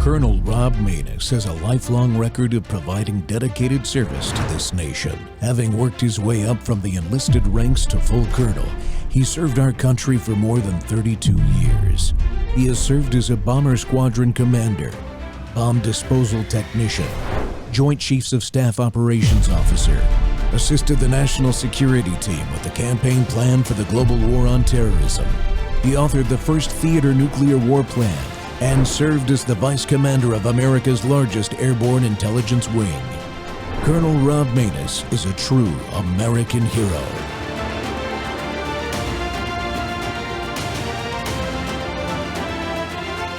Colonel Rob Maness has a lifelong record of providing dedicated service to this nation. Having worked his way up from the enlisted ranks to full colonel, he served our country for more than 32 years. He has served as a bomber squadron commander, bomb disposal technician, Joint Chiefs of Staff Operations Officer, assisted the National Security Team with the campaign plan for the global war on terrorism. He authored the first theater nuclear war plan and served as the Vice Commander of America's largest airborne intelligence wing. Colonel Rob Maness is a true American hero.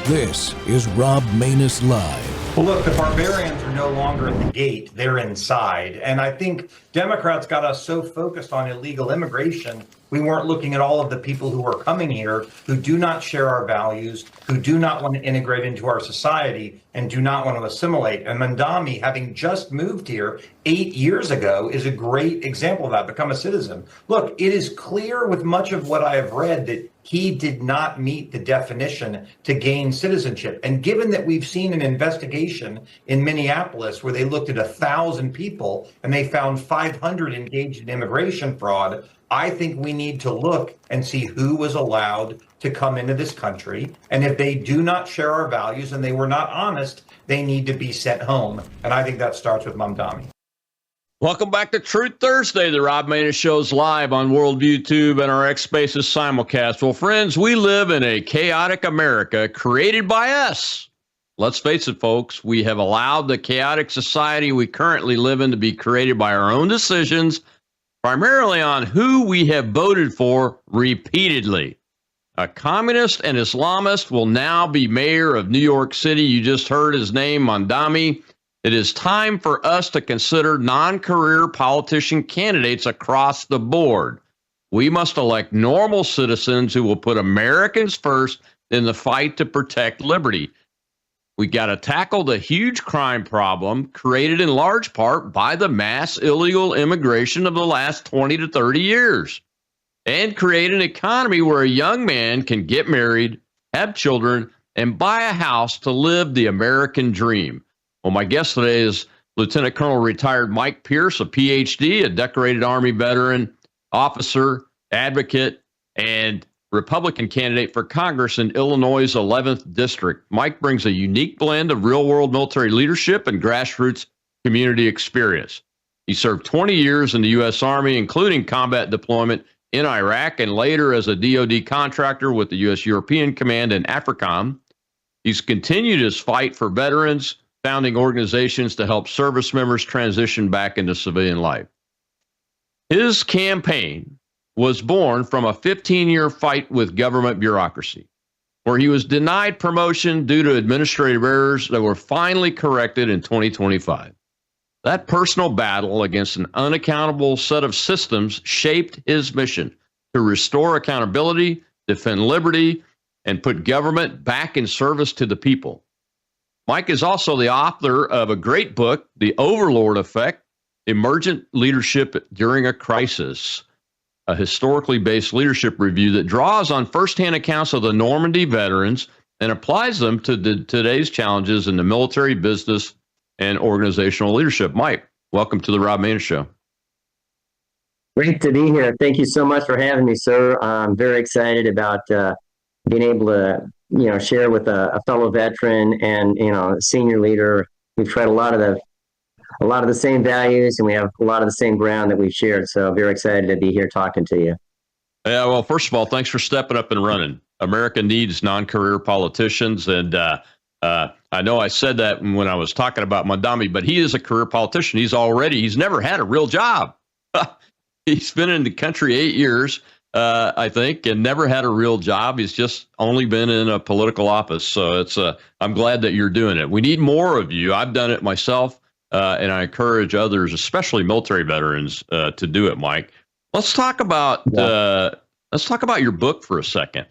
This is Rob Maness Live. Well, look, the barbarians are no longer at the gate. They're inside. And I think Democrats got us so focused on illegal immigration, we weren't looking at all of the people who are coming here who do not share our values, who do not want to integrate into our society, and do not want to assimilate. And Mandami, having just moved here 8 years ago, is a great example of that, become a citizen. Look, it is clear with much of what I have read that he did not meet the definition to gain citizenship. And given that we've seen an investigation in Minneapolis where they looked at 1,000 people and they found 500 engaged in immigration fraud, I think we need to look and see who was allowed to come into this country. And if they do not share our values and they were not honest, they need to be sent home. And I think that starts with Mamdani. Welcome back to Truth Thursday. The Rob Maness Show's live on Worldview Tube and our X Spaces simulcast. Well, friends, we live in a chaotic America created by us. Let's face it, folks, we have allowed the chaotic society we currently live in to be created by our own decisions, primarily on who we have voted for repeatedly. A communist and Islamist will now be mayor of New York City. You just heard his name, Mandami. It is time for us to consider non-career politician candidates across the board. We must elect normal citizens who will put Americans first in the fight to protect liberty. We got to tackle the huge crime problem created in large part by the mass illegal immigration of the last 20 to 30 years and create an economy where a young man can get married, have children, and buy a house to live the American dream. Well, my guest today is Lieutenant Colonel retired Mike Pierce, a PhD, a decorated Army veteran, officer, advocate, and Republican candidate for Congress in Illinois' 11th District. Mike brings a unique blend of real-world military leadership and grassroots community experience. He served 20 years in the U.S. Army, including combat deployment in Iraq, and later as a DoD contractor with the U.S. European Command and AFRICOM. He's continued his fight for veterans, founding organizations to help service members transition back into civilian life. His campaign was born from a 15-year fight with government bureaucracy, where he was denied promotion due to administrative errors that were finally corrected in 2025. That personal battle against an unaccountable set of systems shaped his mission to restore accountability, defend liberty, and put government back in service to the people. Mike is also the author of a great book, The Overlord Effect, Emergent Leadership During a Crisis, a historically based leadership review that draws on firsthand accounts of the Normandy veterans and applies them to today's challenges in the military, business, and organizational leadership. Mike, welcome to the Rob Maness Show. Great to be here. Thank you so much for having me, sir. I'm very excited about being able to share with a fellow veteran and a senior leader. We've tried a lot of the same values, and we have a lot of the same ground that we've shared. So very excited to be here talking to you. Yeah, well, first of all, thanks for stepping up and running. America needs non-career politicians, and I know I said that when I was talking about Mandami, but he is a career politician. He's never had a real job. He's been in the country 8 years. I think, and never had a real job. He's just only been in a political office. So I'm glad that you're doing it. We need more of you. I've done it myself, and I encourage others, especially military veterans, to do it. Mike, let's talk about your book for a second.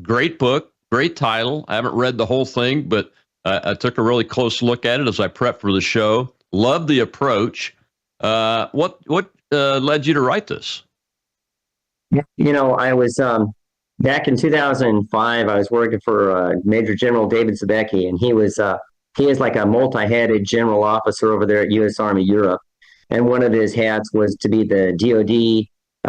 Great book, great title. I haven't read the whole thing, but I took a really close look at it as I prepped for the show. Love the approach. What led you to write this? I was back in 2005, I was working for Major General David Zabecki, and he is like a multi-hatted general officer over there at U.S. Army Europe. And one of his hats was to be the DoD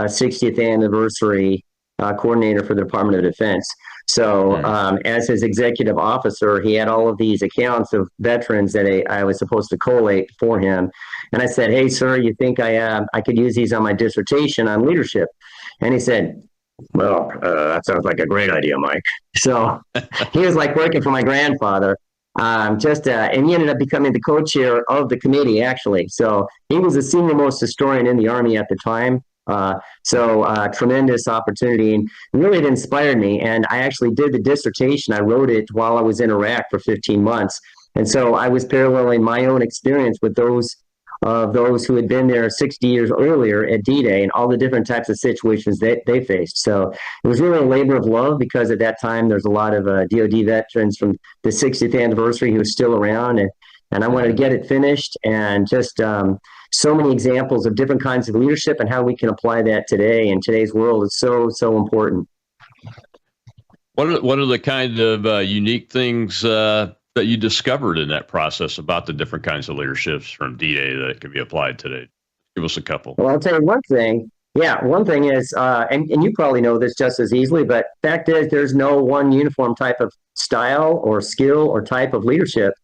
60th anniversary coordinator for the Department of Defense. So, as his executive officer, he had all of these accounts of veterans that I was supposed to collate for him. And I said, "Hey, sir, you think I could use these on my dissertation on leadership?" And he said, "Well, that sounds like a great idea, Mike." So he was like working for my grandfather. And he ended up becoming the co-chair of the committee, actually. So he was the senior most historian in the Army at the time. Tremendous opportunity, and really it inspired me. And I actually did the dissertation. I wrote it while I was in Iraq for 15 months. And so I was paralleling my own experience with those who had been there 60 years earlier at D-Day and all the different types of situations that they faced. So it was really a labor of love, because at that time there's a lot of DoD veterans from the 60th anniversary who are still around, and I wanted to get it finished, and just so many examples of different kinds of leadership and how we can apply that today in today's world is so important. What are the kind of unique things that you discovered in that process about the different kinds of leaderships from D-Day that can be applied today? Give us a couple. Well, I'll tell you one thing. Yeah, one thing is, and you probably know this just as easily, but fact is there's no one uniform type of style or skill or type of leadership.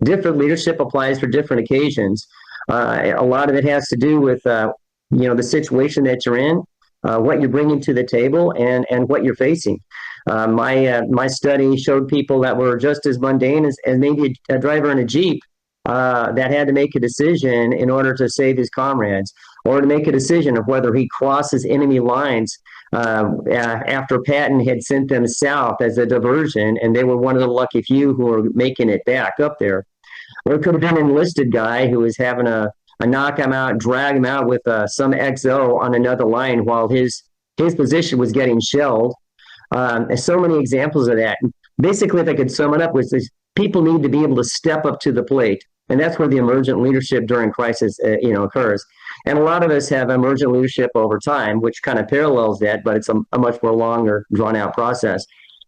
Different leadership applies for different occasions. A lot of it has to do with, the situation that you're in, what you're bringing to the table, and what you're facing. My study showed people that were just as mundane as maybe a driver in a Jeep that had to make a decision in order to save his comrades, or to make a decision of whether he crosses enemy lines after Patton had sent them south as a diversion, and they were one of the lucky few who were making it back up there. Or it could have been an enlisted guy who was having a knock him out, drag him out with some XO on another line while his position was getting shelled. There's so many examples of that. Basically, if I could sum it up, was this: people need to be able to step up to the plate, and that's where the emergent leadership during crisis, occurs. And a lot of us have emergent leadership over time, which kind of parallels that, but it's a much more longer, drawn-out process.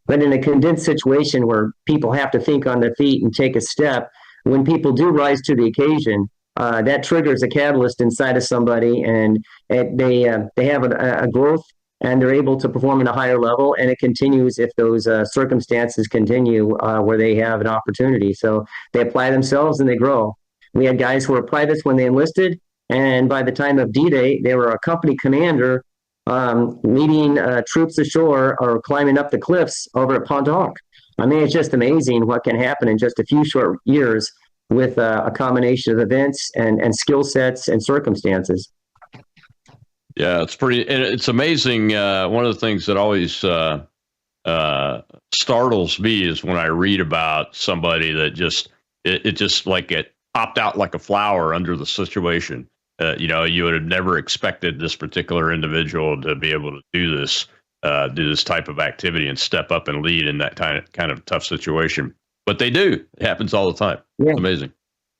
But in a condensed situation where people have to think on their feet and take a step, when people do rise to the occasion, that triggers a catalyst inside of somebody, and they have a growth, and they're able to perform at a higher level, and it continues if those circumstances continue where they have an opportunity. So they apply themselves and they grow. We had guys who were privates when they enlisted, and by the time of D-Day, they were a company commander leading troops ashore or climbing up the cliffs over at Pontoc. I mean, it's just amazing what can happen in just a few short years with a combination of events and skill sets and circumstances. Yeah, it's amazing. One of the things that always startles me is when I read about somebody that it popped out like a flower under the situation. You would have never expected this particular individual to be able to do this type of activity and step up and lead in that kind of tough situation. But they do. It happens all the time. Yeah. It's amazing.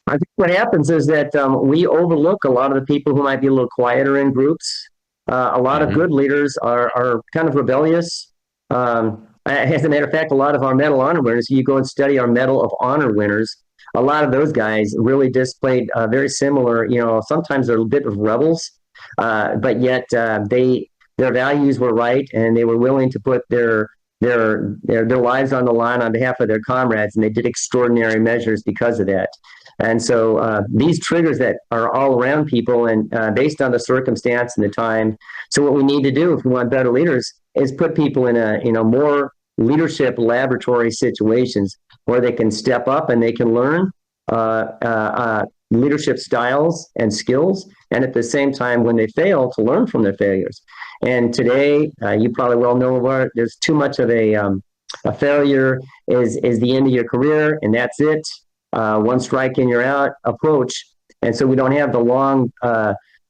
I think what happens is that we overlook a lot of the people who might be a little quieter in groups. A lot of good leaders are kind of rebellious. As a matter of fact, a lot of our Medal of Honor winners, you go and study our Medal of Honor winners, a lot of those guys really displayed very similar, sometimes they're a bit of rebels, but yet their values were right, and they were willing to put their lives on the line on behalf of their comrades, and they did extraordinary measures because of that. And so these triggers that are all around people, and based on the circumstance and the time. So what we need to do if we want better leaders is put people in a more leadership laboratory situations where they can step up and they can learn leadership styles and skills, and at the same time, when they fail, to learn from their failures. And today, you probably well know where there's too much of a failure is the end of your career, and that's it. One strike and you're out approach. And so we don't have the long,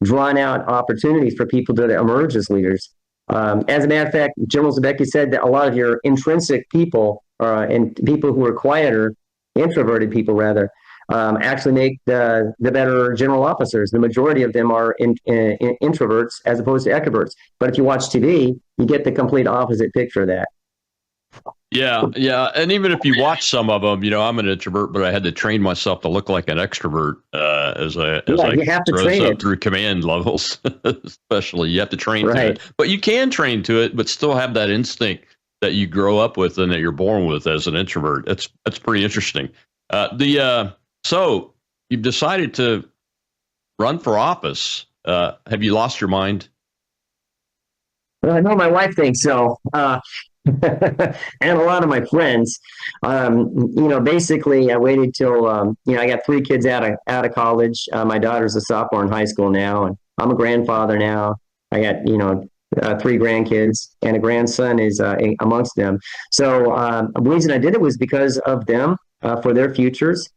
drawn out opportunities for people to emerge as leaders. As a matter of fact, General Zabecki said that a lot of your intrinsic people and people who are quieter, introverted people rather, actually make the better general officers. The majority of them are introverts as opposed to extroverts. But if you watch TV, you get the complete opposite picture of that. Yeah, yeah, and even if you watch some of them, I'm an introvert, but I had to train myself to look like an extrovert as I you have to rose train up it. through command levels. Especially, you have to train to Right. it, but you can train to it, but still have that instinct that you grow up with and that you're born with as an introvert. That's pretty interesting. So you've decided to run for office. Have you lost your mind? Well, I know my wife thinks so. And a lot of my friends. Basically, I waited till I got three kids out of college. My daughter's a sophomore in high school now, and I'm a grandfather now. I got three grandkids, and a grandson is amongst them. So the reason I did it was because of them, for their futures,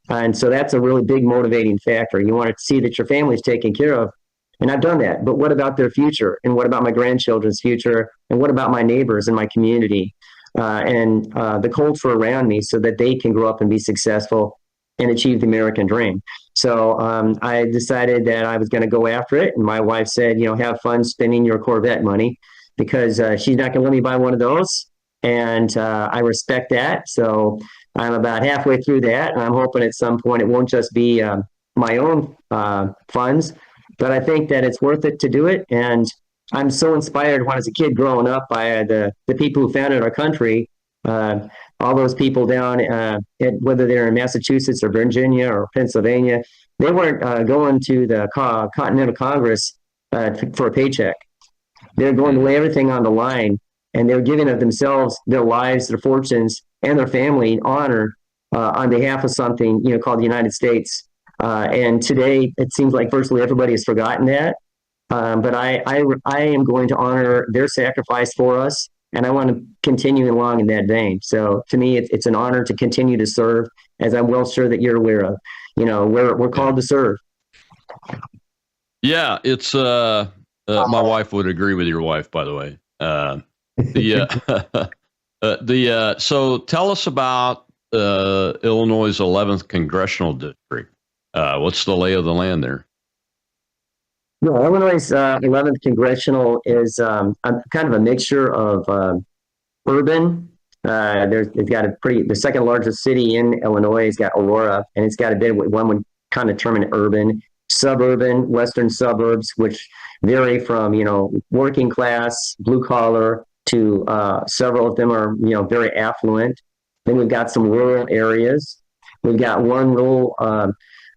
and so that's a really big motivating factor. You want to see that your family's taken care of. And I've done that. But what about their future? And what about my grandchildren's future? And what about my neighbors and my community and the culture around me so that they can grow up and be successful and achieve the American dream? So I decided that I was going to go after it. And my wife said, have fun spending your Corvette money because she's not going to let me buy one of those. And I respect that. So I'm about halfway through that. And I'm hoping at some point it won't just be my own funds, but I think that it's worth it to do it. And I'm so inspired when, as a kid growing up, by the people who founded our country, all those people down, whether they're in Massachusetts or Virginia or Pennsylvania, they weren't going to the Continental Congress for a paycheck. They're going to lay everything on the line, and they're giving of themselves, their lives, their fortunes, and their family honor on behalf of something called the United States. And today, it seems like virtually everybody has forgotten that. But I am going to honor their sacrifice for us, and I want to continue along in that vein. So to me, it's an honor to continue to serve, as I'm well sure that you're aware of. We're called to serve. Yeah, it's my wife would agree with your wife, by the way. So tell us about Illinois' 11th congressional district. What's the lay of the land there? No, Illinois' 11th congressional is kind of a mixture of urban. It's got the second largest city in Illinois. It's got Aurora, and it's got a bit of what one would kind of term an urban, suburban, western suburbs, which vary from working class, blue collar, to several of them are very affluent. Then we've got some rural areas. We've got one rural.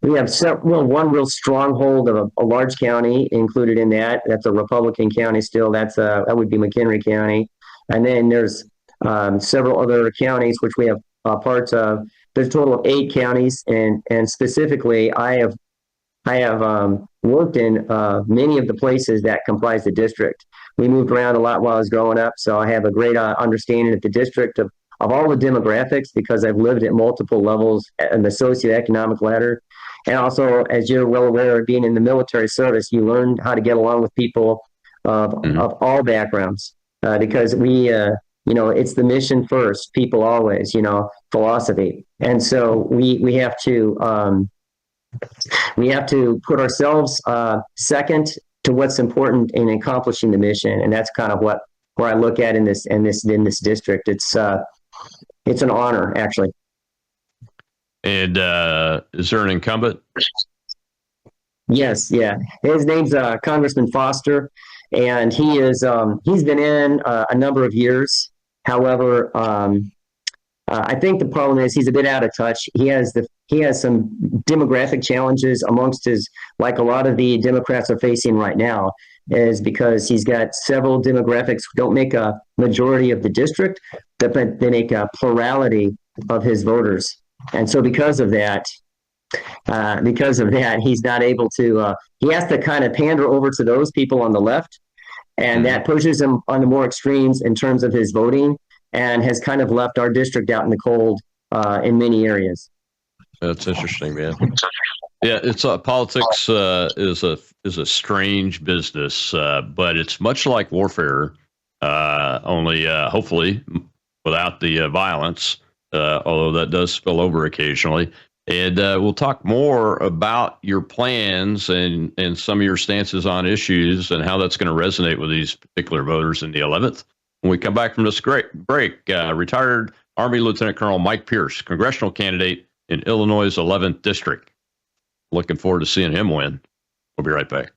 We have one real stronghold of a large county included in that. That's a Republican county still. That would be McHenry County. And then there's several other counties which we have parts of. There's a total of 8 counties, and specifically, I have worked in many of the places that comprise the district. We moved around a lot while I was growing up, so I have a great understanding of the district of all the demographics because I've lived at multiple levels in the socioeconomic ladder. And also, as you're well aware, being in the military service, you learn how to get along with people of all backgrounds because it's the mission first, people always, philosophy. And so we have to put ourselves second to what's important in accomplishing the mission, and that's kind of where I look at in this district. It's an honor, actually. And is there an incumbent? Yes, yeah. His name's Congressman Foster, and he's been in a number of years. However, I think the problem is he's a bit out of touch. He has some demographic challenges amongst his, like a lot of the Democrats are facing right now, is because he's got several demographics who don't make a majority of the district, but they make a plurality of his voters. And so because of that, he's not able to, he has to kind of pander over to those people on the left, and that pushes him on the more extremes in terms of his voting, and has kind of left our district out in the cold in many areas. That's interesting, man. Yeah, it's politics is a strange business, but it's much like warfare, only hopefully without the violence. Although that does spill over occasionally. And we'll talk more about your plans and some of your stances on issues and how that's going to resonate with these particular voters in the 11th. When we come back from this great break, retired Army Lieutenant Colonel Mike Pierce, congressional candidate in Illinois' 11th District. Looking forward to seeing him win. We'll be right back.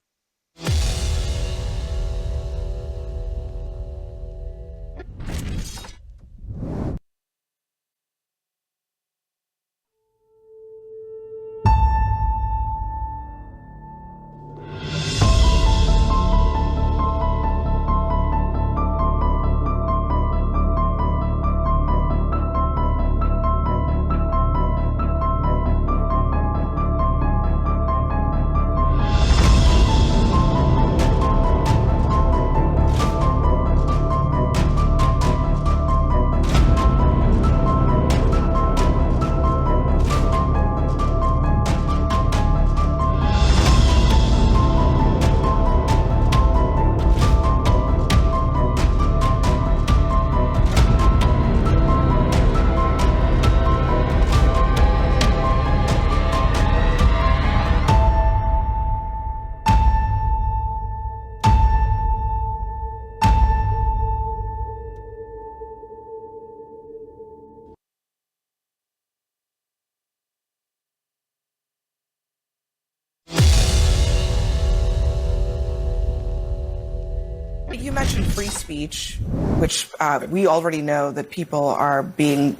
You mentioned free speech, which we already know that people are being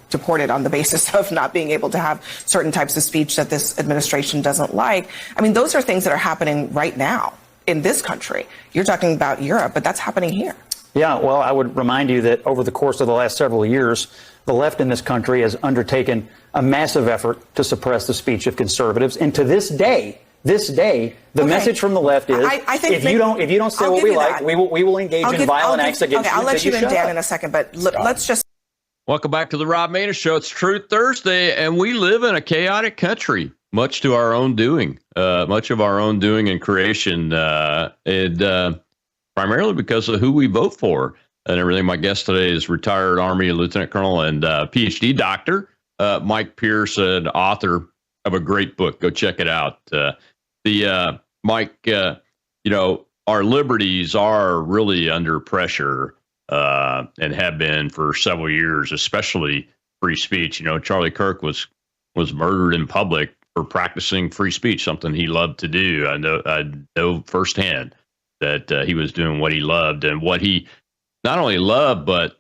deported on the basis of not being able to have certain types of speech that this administration doesn't like. I mean, those are things that are happening right now in this country. You're talking about Europe, but that's happening here. Yeah, well, I would remind you that over the course of the last several years, the left in this country has undertaken a massive effort to suppress the speech of conservatives. And to this day, the message from the left is, I think if you don't say what we like, we will engage in violent acts against you. Okay, I'll let you in, Dan, in a second, but let's just. Welcome back to the Rob Maness Show. It's Truth Thursday, and we live in a chaotic country, much to our own doing, much of our own doing and creation, and primarily because of who we vote for and everything. My guest today is retired Army Lieutenant Colonel and PhD doctor Mike Pierce, an author of a great book. Go check it out. Mike, our liberties are really under pressure and have been for several years, especially free speech. Charlie Kirk was murdered in public for practicing free speech, something he loved to do. I know firsthand that he was doing what he loved and what he not only loved, but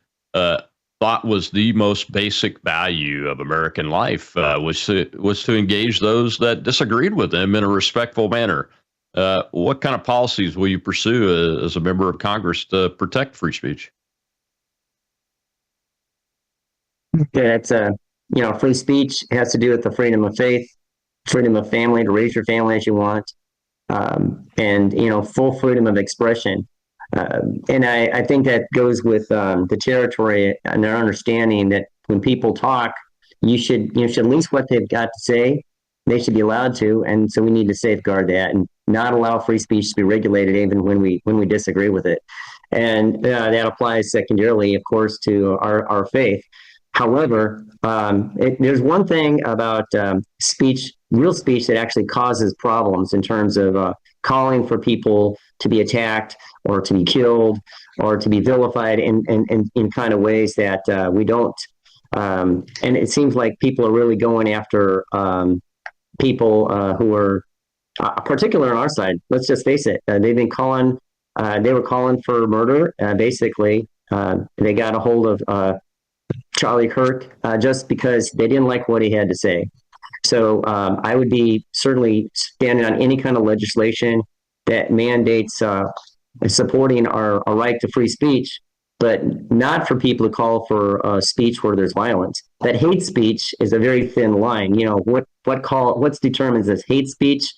thought was the most basic value of American life, was to engage those that disagreed with him in a respectful manner. What kind of policies will you pursue as a member of Congress to protect free speech? Okay, that's free speech has to do with the freedom of faith, freedom of family, to raise your family as you want, and full freedom of expression. And I think that goes with the territory and their understanding that when people talk, you should at least what they've got to say, they should be allowed to, and so we need to safeguard that and not allow free speech to be regulated even when we disagree with it. And that applies secondarily, of course, to our faith. However, there's one thing about speech, real speech, that actually causes problems in terms of calling for people to be attacked or to be killed or to be vilified in kind of ways that we don't. And it seems like people are really going after people who are particular on our side. Let's just face it. They've been calling. They were calling for murder. Basically, they got a hold of Charlie Kirk just because they didn't like what he had to say. So I would be certainly standing on any kind of legislation that mandates supporting our right to free speech, but not for people to call for speech where there's violence. That hate speech is a very thin line. What's determines as hate speech,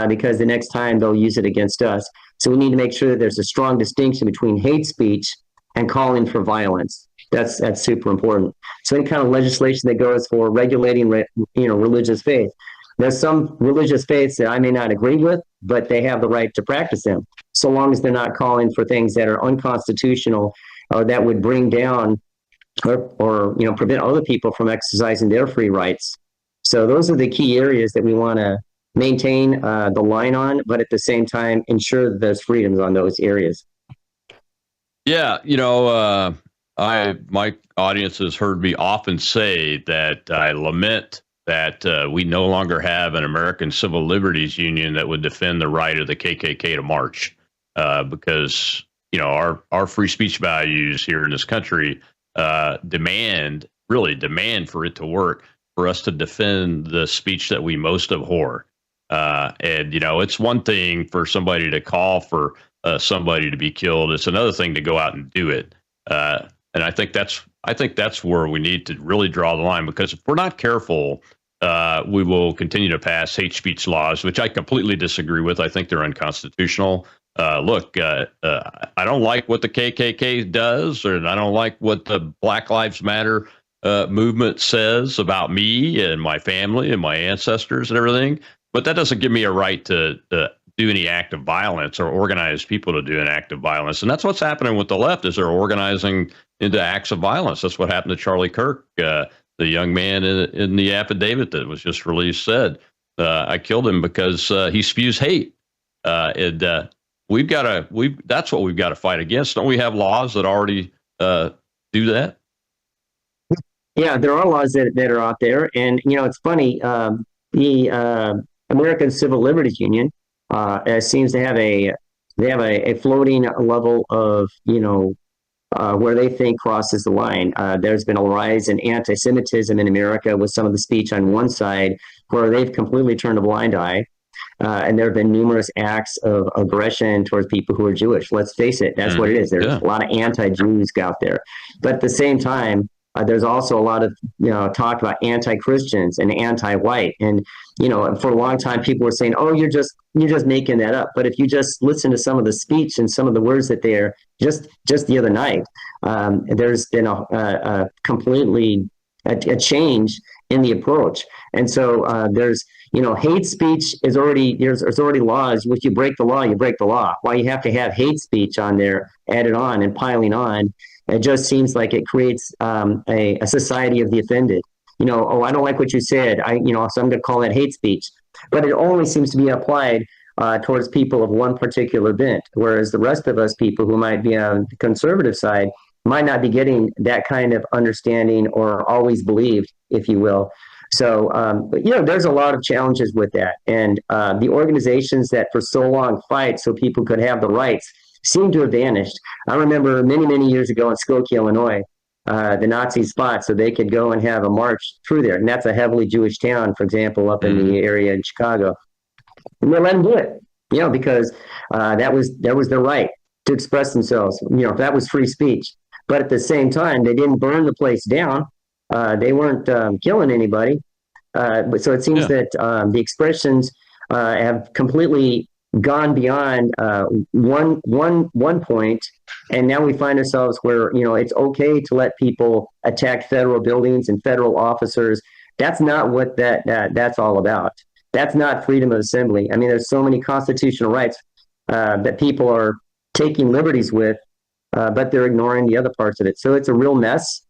because the next time they'll use it against us. So we need to make sure that there's a strong distinction between hate speech and calling for violence. That's super important. So any kind of legislation that goes for regulating, religious faith. There's some religious faiths that I may not agree with, but they have the right to practice them, so long as they're not calling for things that are unconstitutional or that would bring down or prevent other people from exercising their free rights. So those are the key areas that we want to maintain the line on, but at the same time, ensure that there's freedoms on those areas. Yeah, my audience has heard me often say that I lament that we no longer have an American Civil Liberties Union that would defend the right of the KKK to march, because our free speech values here in this country demand for it to work, for us to defend the speech that we most abhor. And it's one thing for somebody to call for somebody to be killed. It's another thing to go out and do it. And I think that's where we need to really draw the line, because if we're not careful, we will continue to pass hate speech laws, which I completely disagree with. I think they're unconstitutional. Look, I don't like what the KKK does, and I don't like what the Black Lives Matter movement says about me and my family and my ancestors and everything. But that doesn't give me a right to do any act of violence or organize people to do an act of violence. And that's what's happening with the left, is they're organizing into acts of violence. That's what happened to Charlie Kirk, the young man in the affidavit that was just released said, I killed him because he spews hate. And that's what we've got to fight against. Don't we have laws that already do that? Yeah, there are laws that are out there. And, it's funny, the American Civil Liberties Union seems to have a floating level of, where they think crosses the line. There's been a rise in anti-Semitism in America with some of the speech on one side where they've completely turned a blind eye. And there have been numerous acts of aggression towards people who are Jewish. Let's face it, that's what it is. There's a lot of anti-Jews out there. But at the same time, there's also a lot of talk about anti-Christians and anti-white, and for a long time people were saying, "Oh, you're just making that up." But if you just listen to some of the speech and some of the words that they're just the other night, there's been a completely a change in the approach, and so there's hate speech is already there's already laws. If you break the law, you break the law. Why you have to have hate speech on there added on and piling on? It just seems like it creates a society of the offended. Oh, I don't like what you said. So I'm going to call that hate speech. But it only seems to be applied towards people of one particular bent, whereas the rest of us people who might be on the conservative side might not be getting that kind of understanding or always believed, if you will. So, but there's a lot of challenges with that. And the organizations that for so long fight so people could have the rights seem to have vanished. I remember many, many years ago in Skokie, Illinois, the Nazis fought so they could go and have a march through there. And that's a heavily Jewish town, for example, up in the area in Chicago. And they let them do it, because that was their right to express themselves. That was free speech. But at the same time, they didn't burn the place down. They weren't killing anybody. So it seems that the expressions have completely gone beyond one point, and now we find ourselves where it's okay to let people attack federal buildings and federal officers. That's not what that's all about. That's not freedom of assembly. I mean, there's so many constitutional rights that people are taking liberties with, but they're ignoring the other parts of it. So it's a real mess,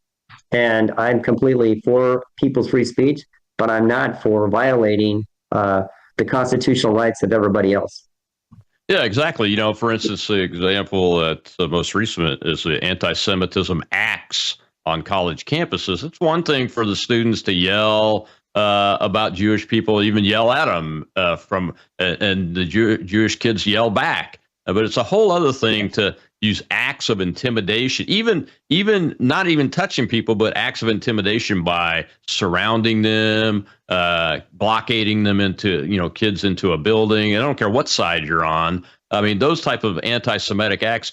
and I'm completely for people's free speech, but I'm not for violating the constitutional rights of everybody else. Yeah, exactly. For instance, the example that's the most recent is the anti-Semitism acts on college campuses. It's one thing for the students to yell about Jewish people, even yell at them and the Jewish kids yell back. But it's a whole other thing to use acts of intimidation, even not even touching people, but acts of intimidation by surrounding them, blockading them into, kids into a building. I don't care what side you're on. I mean, those type of anti-Semitic acts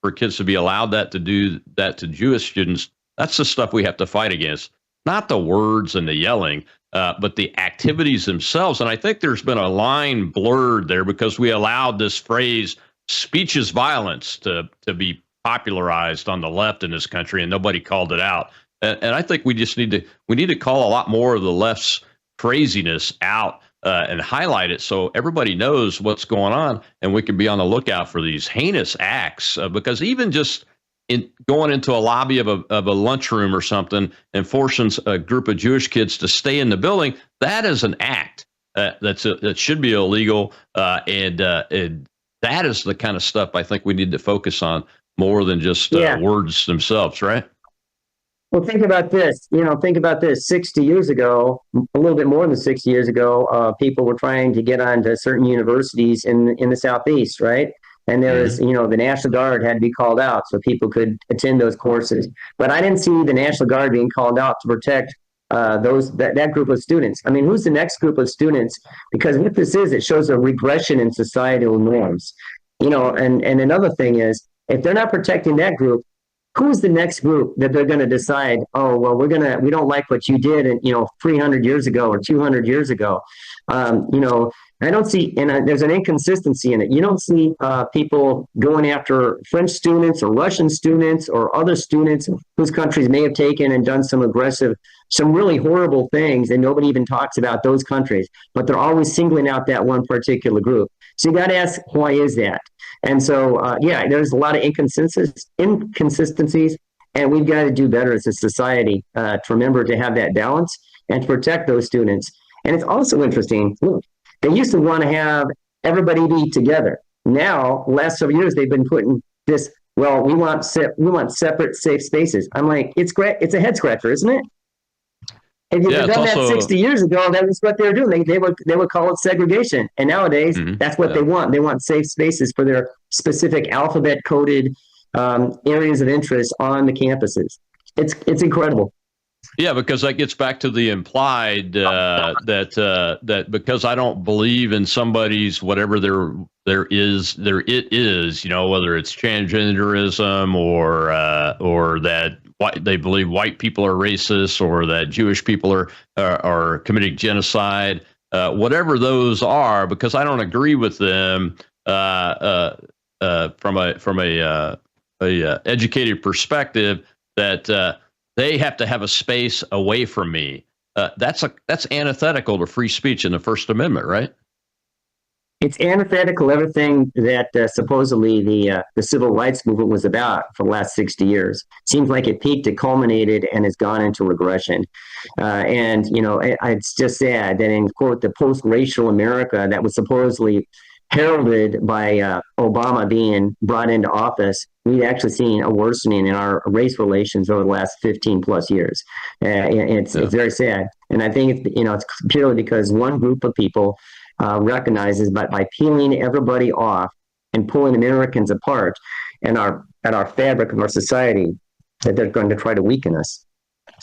for kids to be allowed to do that to Jewish students, that's the stuff we have to fight against, not the words and the yelling, but the activities themselves. And I think there's been a line blurred there because we allowed this phrase, speech is violence, to be popularized on the left in this country, and nobody called it out. And I think we need to call a lot more of the left's craziness out and highlight it so everybody knows what's going on, and we can be on the lookout for these heinous acts. Because even just going into a lobby of a lunchroom or something and forcing a group of Jewish kids to stay in the building, that is an act that should be illegal, and that is the kind of stuff I think we need to focus on more than just words themselves, right? Well, think about this. Think about this. 60 years ago, a little bit more than 60 years ago, people were trying to get onto certain universities in the Southeast, right? And there was, the National Guard had to be called out so people could attend those courses. But I didn't see the National Guard being called out to protect that group of students. I mean, who's the next group of students? Because what this is, it shows a regression in societal norms. And another thing is, if they're not protecting that group, who's the next group that they're going to decide, oh, well, we don't like what you did, 300 years ago or 200 years ago. I don't see, and there's an inconsistency in it. You don't see people going after French students or Russian students or other students whose countries may have taken and done some really horrible things, and nobody even talks about those countries, but they're always singling out that one particular group. So you got to ask, why is that? And so, there's a lot of inconsistencies, and we've got to do better as a society to remember to have that balance and to protect those students. And it's also interesting, look, they used to want to have everybody be together. Now, last several years, they've been putting this, well, we want separate safe spaces. I'm like, it's great. It's a head scratcher, isn't it? If you had done that 60 years ago, that was what they were doing. They would call it segregation. And nowadays, that's what they want. They want safe spaces for their specific alphabet-coded areas of interest on the campuses. It's incredible. Yeah, because that gets back to the implied that because I don't believe in somebody's whatever it is, whether it's transgenderism or that they believe white people are racist or that Jewish people are committing genocide, whatever those are, because I don't agree with them from a educated perspective that. They have to have a space away from me. That's antithetical to free speech in the First Amendment, right? It's antithetical to everything that supposedly the civil rights movement was about for the last 60 years. Seems like it peaked, it culminated, and has gone into regression. It's just sad that in, quote, the post-racial America that was supposedly heralded by Obama being brought into office, we've actually seen a worsening in our race relations over the last 15 plus years. It's very sad. And I think it's purely because one group of people recognizes by peeling everybody off and pulling Americans apart and our fabric of our society, that they're going to try to weaken us.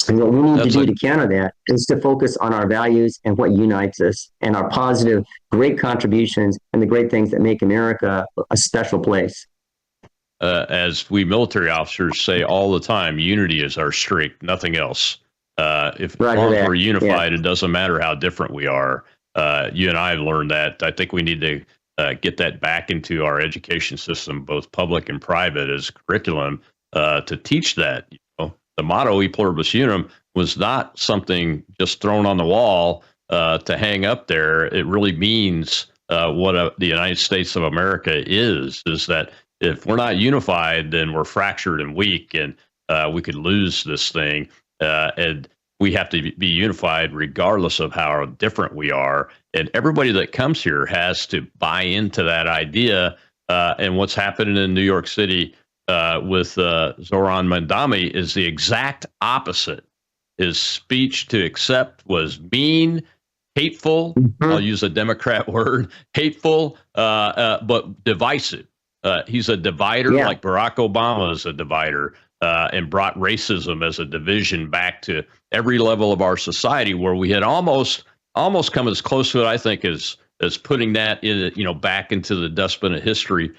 And what we need to do to counter that is to focus on our values and what unites us and our positive, great contributions and the great things that make America a special place. As we military officers say all the time, unity is our strength, nothing else. As long as we're unified, it doesn't matter how different we are. You and I have learned that. I think we need to get that back into our education system, both public and private, as curriculum to teach that. The motto "E pluribus unum" was not something just thrown on the wall to hang up there. It really means what the United States of America is that if we're not unified, then we're fractured and weak, and we could lose this thing. And we have to be unified regardless of how different we are. And everybody that comes here has to buy into that idea. And what's happening in New York City with Zoran Mandami is the exact opposite. His speech to accept was mean, hateful. I'll use a Democrat word, hateful, but divisive. He's a divider, like Barack Obama is a divider, and brought racism as a division back to every level of our society, where we had almost come as close to it, I think, as putting that in, back into the dustbin of history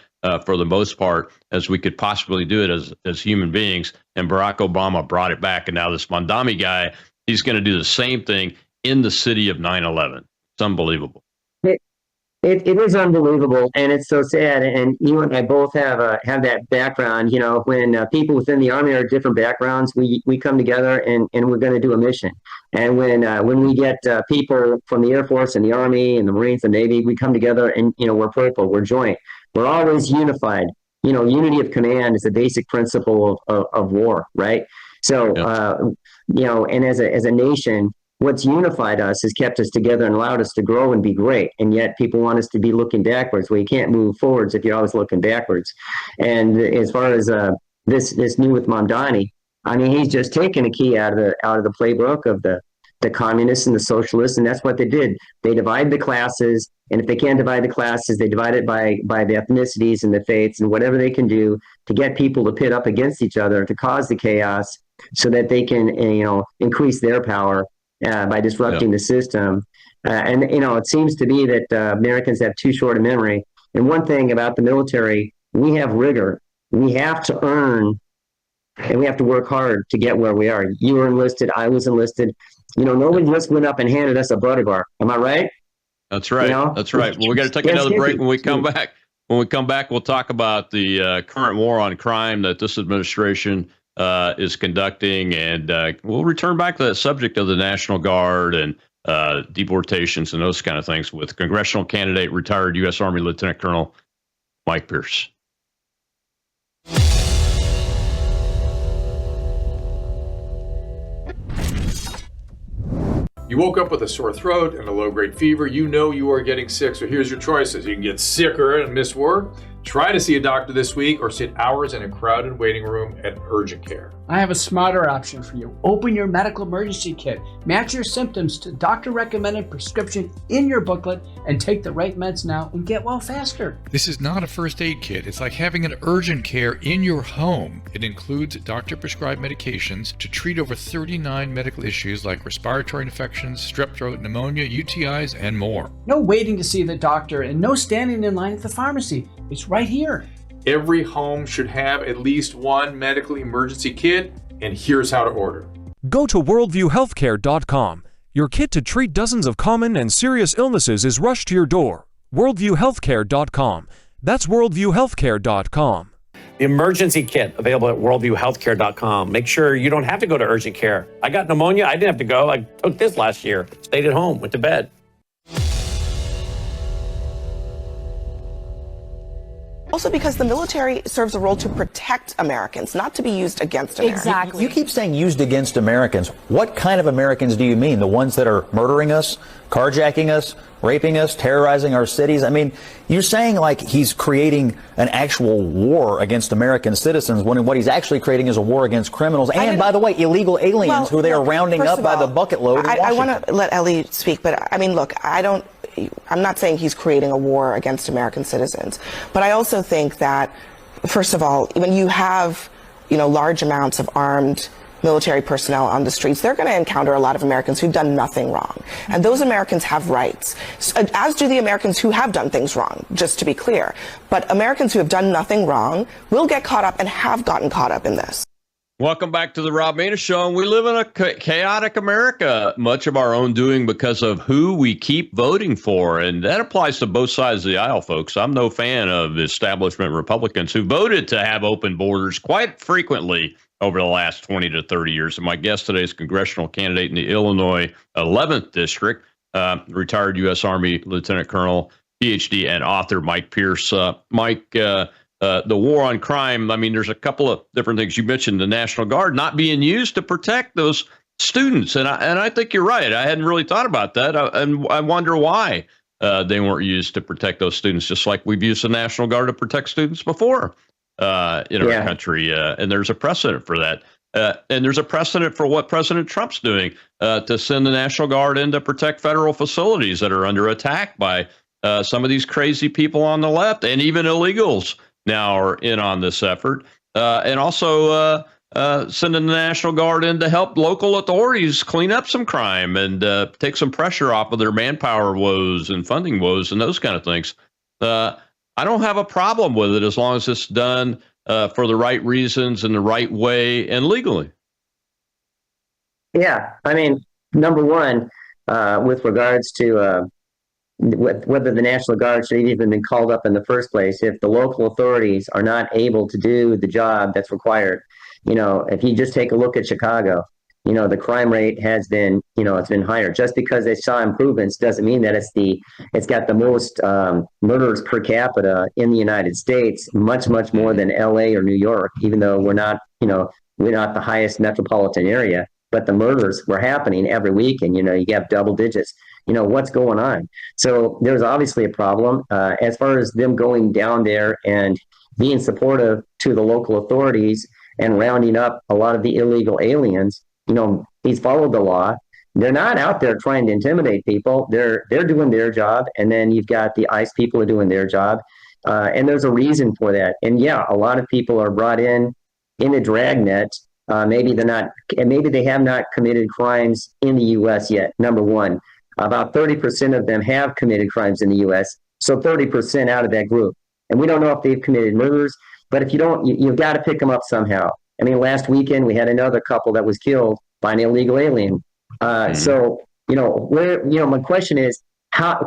for the most part, as we could possibly do it as human beings. And Barack Obama brought it back. And now this Mandami guy, he's going to do the same thing in the city of 9/11. It's unbelievable. It is unbelievable, and it's so sad. And you and I both have that background. When people within the Army are different backgrounds, we come together and we're going to do a mission. And when we get people from the Air Force and the Army and the Marines and Navy, we come together and we're purple, we're joint, we're always unified. unity of command is a basic principle of war, right? So, and as a nation, what's unified us has kept us together and allowed us to grow and be great. And yet people want us to be looking backwards. Well, you can't move forwards if you're always looking backwards. And as far as this new with Mamdani, I mean, he's just taken a key out of the playbook of the communists and the socialists, and that's what they did. They divide the classes, and if they can't divide the classes, they divide it by the ethnicities and the faiths and whatever they can do to get people to pit up against each other, to cause the chaos, so that they can increase their power by disrupting the system. And it seems to be that Americans have too short a memory. And one thing about the military, we have rigor. We have to earn, and we have to work hard to get where we are. You were enlisted. I was enlisted. Nobody just went up and handed us a butter bar. Am I right? That's right. That's right. Well, we got to take another break. When we come back, we'll talk about the current war on crime that this administration is conducting, and we'll return back to that subject of the National Guard and deportations and those kind of things with congressional candidate, retired U.S. Army Lieutenant Colonel Mike Pierce. You woke up with a sore throat and a low-grade fever. You know you are getting sick, so here's your choices. You can get sicker and miss work, try to see a doctor this week, or sit hours in a crowded waiting room at urgent care. I have a smarter option for you. Open your medical emergency kit. Match your symptoms to doctor-recommended prescription in your booklet and take the right meds now and get well faster. This is not a first aid kit. It's like having an urgent care in your home. It includes doctor-prescribed medications to treat over 39 medical issues like respiratory infections, strep throat, pneumonia, UTIs, and more. No waiting to see the doctor and no standing in line at the pharmacy. It's right here. Every home should have at least one medical emergency kit, and here's how to order. Go to worldviewhealthcare.com. Your kit to treat dozens of common and serious illnesses is rushed to your door. worldviewhealthcare.com. That's worldviewhealthcare.com. The emergency kit available at worldviewhealthcare.com. Make sure you don't have to go to urgent care. I got pneumonia. I didn't have to go. I took this last year. Stayed at home, went to bed. Also because the military serves a role to protect Americans, not to be used against Americans. Exactly. You keep saying used against Americans. What kind of Americans do you mean? The ones that are murdering us, carjacking us, raping us, terrorizing our cities? I mean, you're saying like he's creating an actual war against American citizens when what he's actually creating is a war against criminals. And by the way, illegal aliens who they are rounding up by the bucket load in Washington. I want to let Ellie speak, but I mean, look, I'm not saying he's creating a war against American citizens, but I also think that, first of all, when you have, large amounts of armed military personnel on the streets, they're going to encounter a lot of Americans who've done nothing wrong. And those Americans have rights, as do the Americans who have done things wrong, just to be clear. But Americans who have done nothing wrong will get caught up and have gotten caught up in this. Welcome back to the Rob Maness Show. And we live in a chaotic America, much of our own doing because of who we keep voting for. And that applies to both sides of the aisle, folks. I'm no fan of establishment Republicans who voted to have open borders quite frequently over the last 20 to 30 years. And my guest today is congressional candidate in the Illinois 11th District, retired U.S. Army Lieutenant Colonel, PhD, and author Mike Pierce. Mike, the war on crime, I mean, there's a couple of different things. You mentioned the National Guard not being used to protect those students. And I think you're right. I hadn't really thought about that. And I wonder why they weren't used to protect those students, just like we've used the National Guard to protect students before in our country. And there's a precedent for that. And there's a precedent for what President Trump's doing to send the National Guard in to protect federal facilities that are under attack by some of these crazy people on the left, and even illegals now are in on this effort, and also sending the National Guard in to help local authorities clean up some crime and take some pressure off of their manpower woes and funding woes and those kind of things. I don't have a problem with it as long as it's done for the right reasons and the right way and legally. Yeah, I mean, number one, with regards to whether the National Guard should have even been called up in the first place, if the local authorities are not able to do the job that's required. If you just take a look at Chicago, the crime rate has been, it's been higher. Just because they saw improvements doesn't mean that it's got the most murders per capita in the United States, much, much more than LA or New York, even though we're not the highest metropolitan area, but the murders were happening every week. And, you have double digits, what's going on? So there's obviously a problem. As far as them going down there and being supportive to the local authorities and rounding up a lot of the illegal aliens, he's followed the law. They're not out there trying to intimidate people. They're doing their job. And then you've got the ICE people are doing their job. And there's a reason for that. And yeah, a lot of people are brought in a dragnet. Maybe they have not committed crimes in the U.S. yet. Number one, about 30% of them have committed crimes in the U.S. So 30% out of that group. And we don't know if they've committed murders, but if you don't, you've got to pick them up somehow. I mean, last weekend we had another couple that was killed by an illegal alien. So, my question is,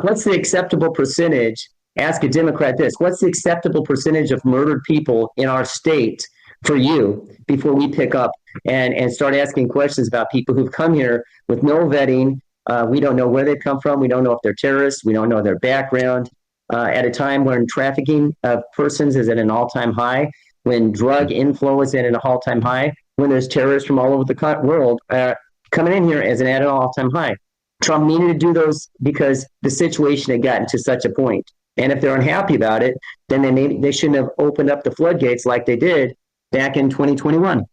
what's the acceptable percentage? Ask a Democrat this, what's the acceptable percentage of murdered people in our state for you before we pick up and start asking questions about people who've come here with no vetting? We don't know where they've come from. We don't know if they're terrorists. We don't know their background. At a time when trafficking of persons is at an all-time high, when drug inflow is at an all-time high, when there's terrorists from all over the world coming in here at an all-time high. Trump needed to do those because the situation had gotten to such a point. And if they're unhappy about it, then they shouldn't have opened up the floodgates like they did back in 2021.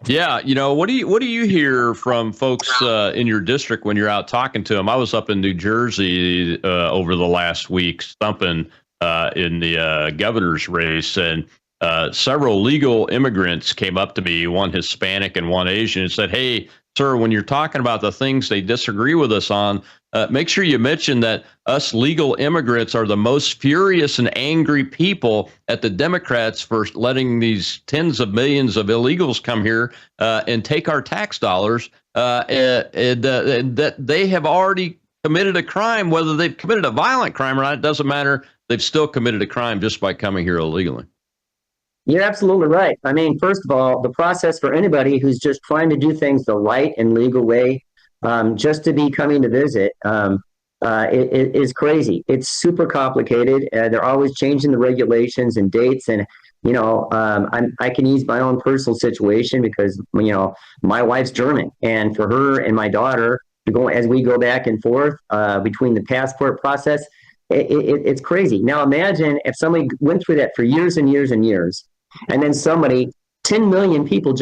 Yeah, what do you hear from folks in your district when you're out talking to them? I was up in New Jersey over the last week, stumping in the governor's race, and several legal immigrants came up to me, one Hispanic and one Asian, and said, "Hey, sir, when you're talking about the things they disagree with us on, make sure you mention that us legal immigrants are the most furious and angry people at the Democrats for letting these tens of millions of illegals come here and take our tax dollars, and that they have already committed a crime, whether they've committed a violent crime or not, it doesn't matter. They've still committed a crime just by coming here illegally." You're absolutely right. I mean, first of all, the process for anybody who's just trying to do things the right and legal way, just to be coming to visit, it is crazy. It's super complicated. They're always changing the regulations and dates. And, I can use my own personal situation because, my wife's German. And for her and my daughter, as we go back and forth between the passport process, it's crazy. Now, imagine if somebody went through that for years and years and years. And then 10 million people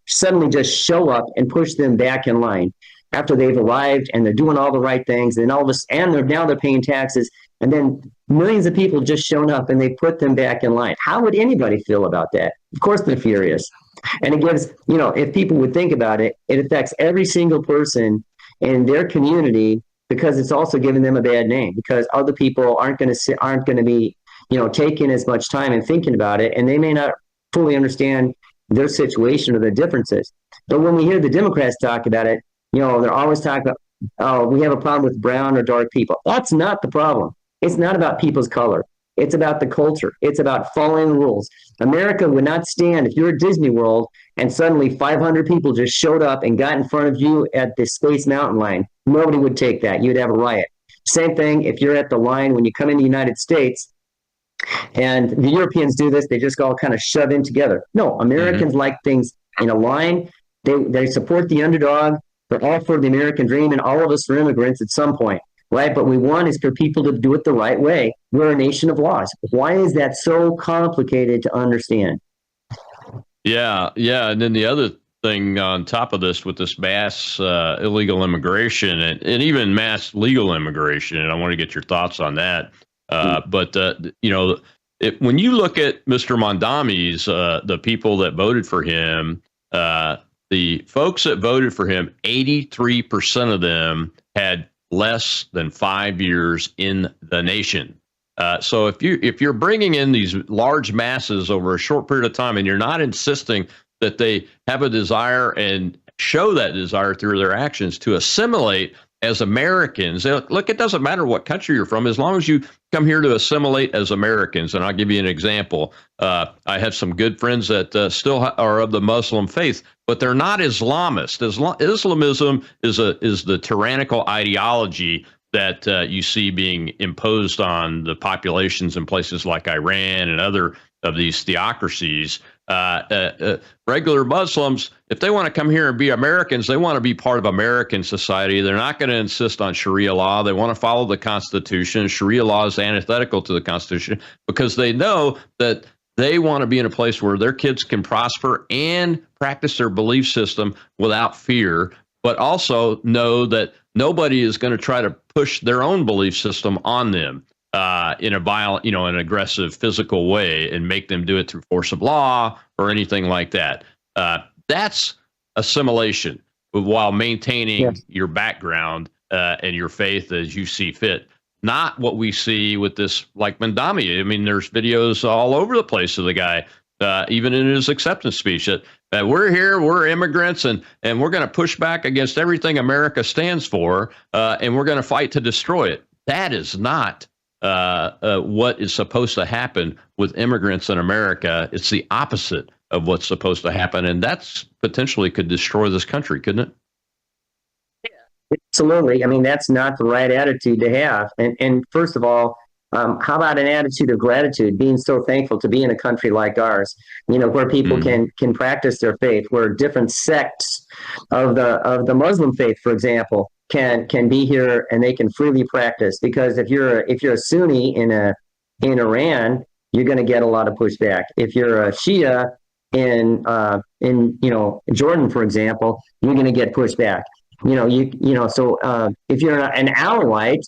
suddenly show up and push them back in line after they've arrived and they're doing all the right things. And all this, and they're paying taxes. And then millions of people just shown up and they put them back in line. How would anybody feel about that? Of course, they're furious. And it gives, if people would think about it, it affects every single person in their community because it's also giving them a bad name because other people aren't going to be taking as much time and thinking about it, and they may not fully understand their situation or the differences. But when we hear the Democrats talk about it, they're always talking about, oh, we have a problem with brown or dark people. That's not the problem. It's not about people's color. It's about the culture. It's about following the rules. America would not stand if you're at Disney World and suddenly 500 people just showed up and got in front of you at the Space Mountain line. Nobody would take that. You'd have a riot. Same thing if you're at the line when you come in the United States. And the Europeans do this, they just all kind of shove in together. No, Americans like things in a line. They support the underdog. They're all for the American dream, and all of us are immigrants at some point, right? But we want is for people to do it the right way. We're a nation of laws. Why is that so complicated to understand? Yeah. And then the other thing on top of this with this mass illegal immigration and even mass legal immigration, and I want to get your thoughts on that. But when you look at Mr. Mondami's, the people that voted for him, the folks that voted for him, 83% of them had less than 5 years in the nation. So if you're bringing in these large masses over a short period of time, and you're not insisting that they have a desire and show that desire through their actions to assimilate, as Americans. Look, it doesn't matter what country you're from, as long as you come here to assimilate as Americans. And I'll give you an example. I have some good friends that still are of the Muslim faith, but they're not Islamist. Islamism is the tyrannical ideology that you see being imposed on the populations in places like Iran and other of these theocracies. Regular Muslims, if they want to come here and be Americans, they want to be part of American society. They're not going to insist on Sharia law. They want to follow the Constitution. Sharia law is antithetical to the Constitution because they know that they want to be in a place where their kids can prosper and practice their belief system without fear, but also know that nobody is going to try to push their own belief system on them in a violent, an aggressive physical way and make them do it through force of law or anything like that. That's assimilation while maintaining your background and your faith as you see fit. Not what we see with this, like Mandami. I mean, there's videos all over the place of the guy, even in his acceptance speech, that we're here, we're immigrants, and we're going to push back against everything America stands for, and we're going to fight to destroy it. That is not what is supposed to happen with immigrants in America. It's the opposite of what's supposed to happen, and that's potentially could destroy this country, couldn't it? Absolutely. I mean, that's not the right attitude to have. And first of all, how about an attitude of gratitude, being so thankful to be in a country like ours, where people can practice their faith, where different sects of the Muslim faith, for example, can be here and they can freely practice. Because if you're a Sunni in Iran, you're going to get a lot of pushback. If you're a Shia in Jordan, for example, you're going to get pushback. So if you're an Alawite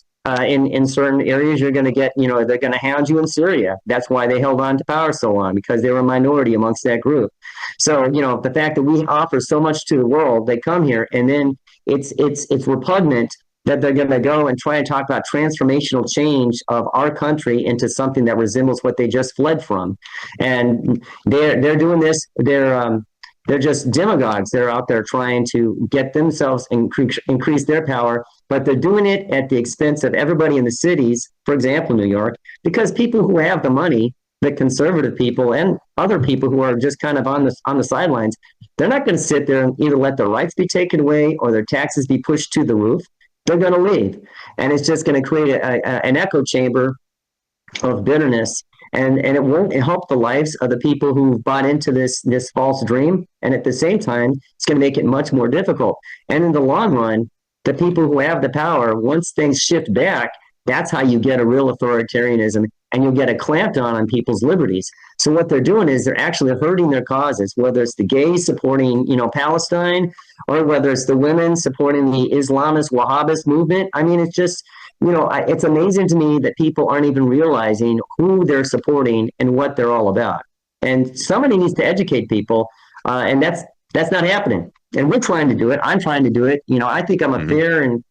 in certain areas, you're going to get, they're going to hound you in Syria. That's why they held on to power so long, because they were a minority amongst that group. So, the fact that we offer so much to the world, they come here and then it's repugnant that they're going to go and try and talk about transformational change of our country into something that resembles what they just fled from. And they're doing this. They're just demagogues. They're out there trying to get themselves increase their power, but they're doing it at the expense of everybody in the cities, for example, New York, because people who have the money, the conservative people and other people who are just kind of on the sidelines, they're not going to sit there and either let their rights be taken away or their taxes be pushed to the roof. They're going to leave. And it's just going to create an echo chamber of bitterness. And it won't help the lives of the people who've bought into this false dream. And at the same time, it's going to make it much more difficult. And in the long run, the people who have the power, once things shift back, that's how you get a real authoritarianism, and you'll get a clampdown on people's liberties. So what they're doing is they're actually hurting their causes, whether it's the gays supporting, Palestine, or whether it's the women supporting the Islamist Wahhabist movement. I mean, it's just, it's amazing to me that people aren't even realizing who they're supporting and what they're all about. And somebody needs to educate people, and that's not happening. And we're trying to do it. I'm trying to do it. I think I'm a fair and,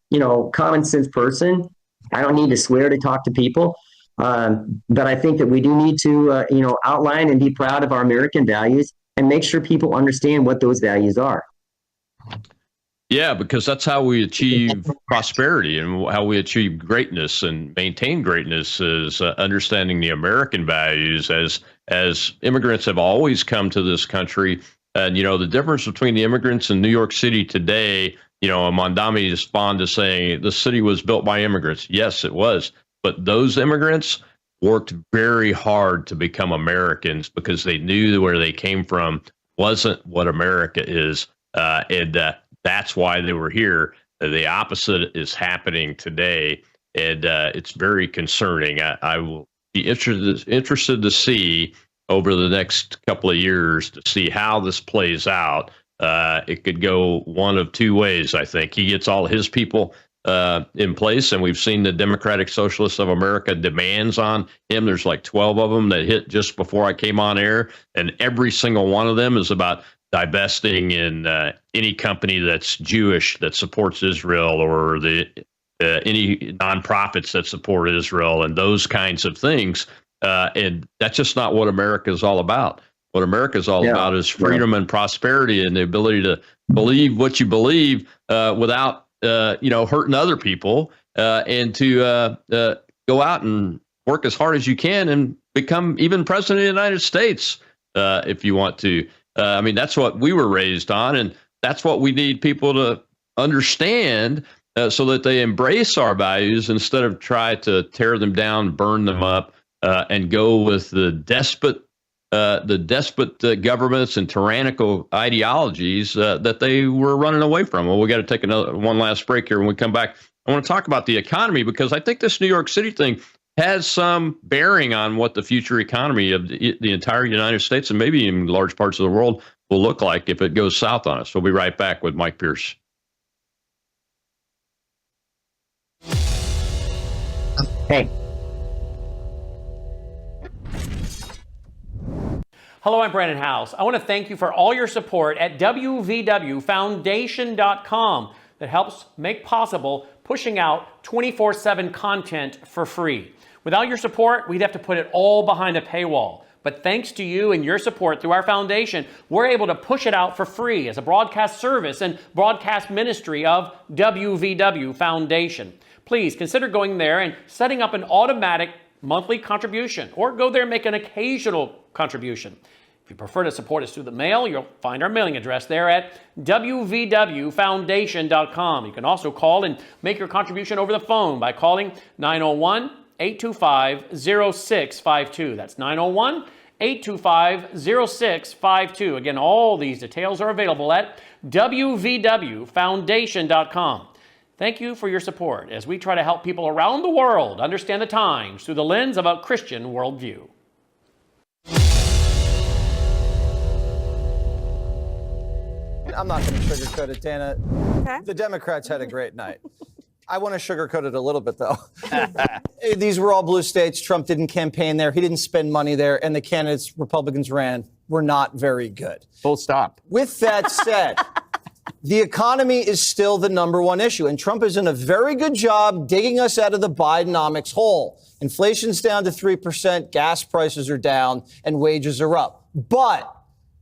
common sense person. I don't need to swear to talk to people. But I think that we do need to, outline and be proud of our American values and make sure people understand what those values are. Yeah, because that's how we achieve prosperity and how we achieve greatness and maintain greatness is understanding the American values as immigrants have always come to this country. And, the difference between the immigrants in New York City today, Mondami is fond of saying the city was built by immigrants. Yes, it was. But those immigrants worked very hard to become Americans because they knew where they came from wasn't what America is. And that's why they were here. The opposite is happening today. And it's very concerning. I will be interested to see over the next couple of years to see how this plays out. It could go one of two ways, I think. He gets all his people in place, and we've seen the Democratic Socialists of America demands on him. There's like 12 of them that hit just before I came on air, and every single one of them is about divesting in any company that's Jewish that supports Israel, or any nonprofits that support Israel, and those kinds of things. And that's just not what America is all about. What America is all about is freedom and prosperity and the ability to believe what you believe without hurting other people, and to go out and work as hard as you can and become even president of the United States if you want to. That's what we were raised on, and that's what we need people to understand so that they embrace our values instead of try to tear them down, burn them up, and go with the despot governments and tyrannical ideologies that they were running away from. Well, we got to take one last break here. When we come back, I want to talk about the economy, because I think this New York City thing has some bearing on what the future economy of the entire United States and maybe even large parts of the world will look like if it goes south on us. We'll be right back with Mike Pierce. Hey. Hello, I'm Brandon House. I want to thank you for all your support at wvwfoundation.com that helps make possible pushing out 24/7 content for free. Without your support, we'd have to put it all behind a paywall. But thanks to you and your support through our foundation, we're able to push it out for free as a broadcast service and broadcast ministry of WVW Foundation. Please consider going there and setting up an automatic monthly contribution, or go there and make an occasional contribution. If you prefer to support us through the mail, you'll find our mailing address there at wvwfoundation.com. You can also call and make your contribution over the phone by calling 901-825-0652. That's 901-825-0652. Again, all these details are available at wvwfoundation.com. Thank you for your support as we try to help people around the world understand the times through the lens of a Christian worldview. I'm not going to sugarcoat it, Dana. Okay. The Democrats had a great night. I want to sugarcoat it a little bit, though. These were all blue states. Trump didn't campaign there. He didn't spend money there. And the candidates Republicans ran were not very good. Full stop. With that said, the economy is still the number one issue. And Trump is doing a very good job digging us out of the Bidenomics hole. Inflation's down to 3%, gas prices are down, and wages are up. But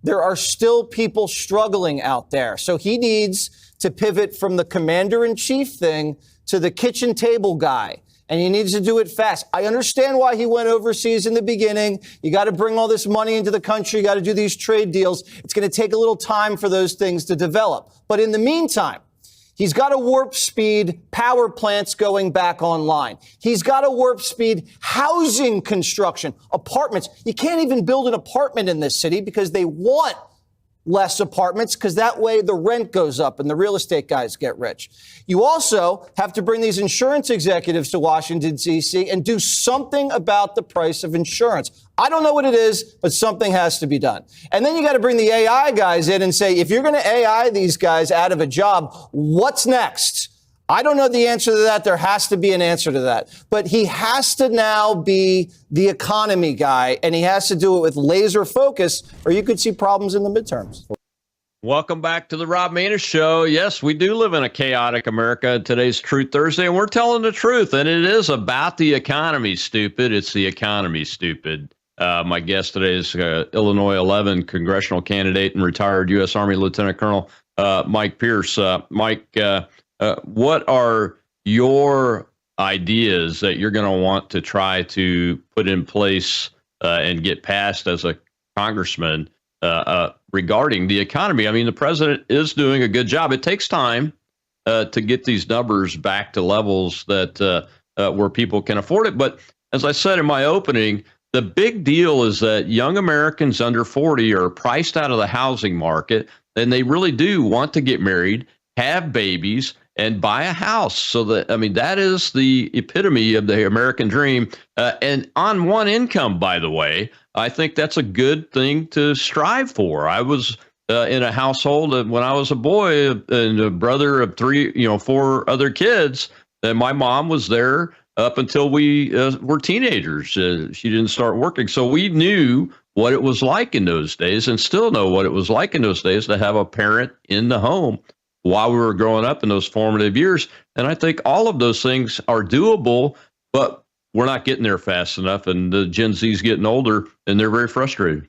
there are still people struggling out there. So he needs to pivot from the commander-in-chief thing to the kitchen table guy. And he needs to do it fast. I understand why he went overseas in the beginning. You got to bring all this money into the country. You got to do these trade deals. It's going to take a little time for those things to develop. But in the meantime, he's got a warp speed power plants going back online. He's got a warp speed housing construction, apartments. You can't even build an apartment in this city because they want less apartments, because that way the rent goes up and the real estate guys get rich. You also have to bring these insurance executives to Washington, D.C. and do something about the price of insurance. I don't know what it is, but something has to be done. And then you got to bring the AI guys in and say, if you're going to AI these guys out of a job, what's next? I don't know the answer to that. There has to be an answer to that. But he has to now be the economy guy, and he has to do it with laser focus, or you could see problems in the midterms. Welcome back to the Rob Maness Show. Yes, we do live in a chaotic America. Today's Truth Thursday, and we're telling the truth. And it is about the economy, stupid. It's the economy, stupid. My guest today is Illinois 11 congressional candidate and retired U.S. Army Lieutenant Colonel Mike Pierce. Mike, what are your ideas that you're going to want to try to put in place and get passed as a congressman regarding the economy? I mean, the president is doing a good job. It takes time to get these numbers back to levels that where people can afford it. But as I said in my opening, the big deal is that young Americans under 40 are priced out of the housing market, and they really do want to get married, have babies, and buy a house. So that, I mean, that is the epitome of the American dream. And on one income, by the way, I think that's a good thing to strive for. I was in a household when I was a boy and a brother of four other kids, and my mom was there up until we were teenagers. She didn't start working. So we knew what it was like in those days, and still know what it was like in those days to have a parent in the home while we were growing up in those formative years. And I think all of those things are doable, but we're not getting there fast enough. And the Gen Z's getting older, and they're very frustrated.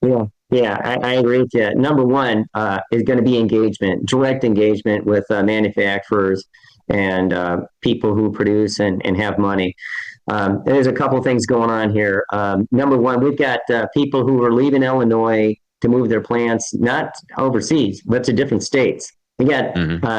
Yeah. Yeah, I agree with you. Number one is going to be engagement, direct engagement with manufacturers and people who produce and have money. There's a couple things going on here. Number one, we've got people who are leaving Illinois to move their plants, not overseas, but to different states. We got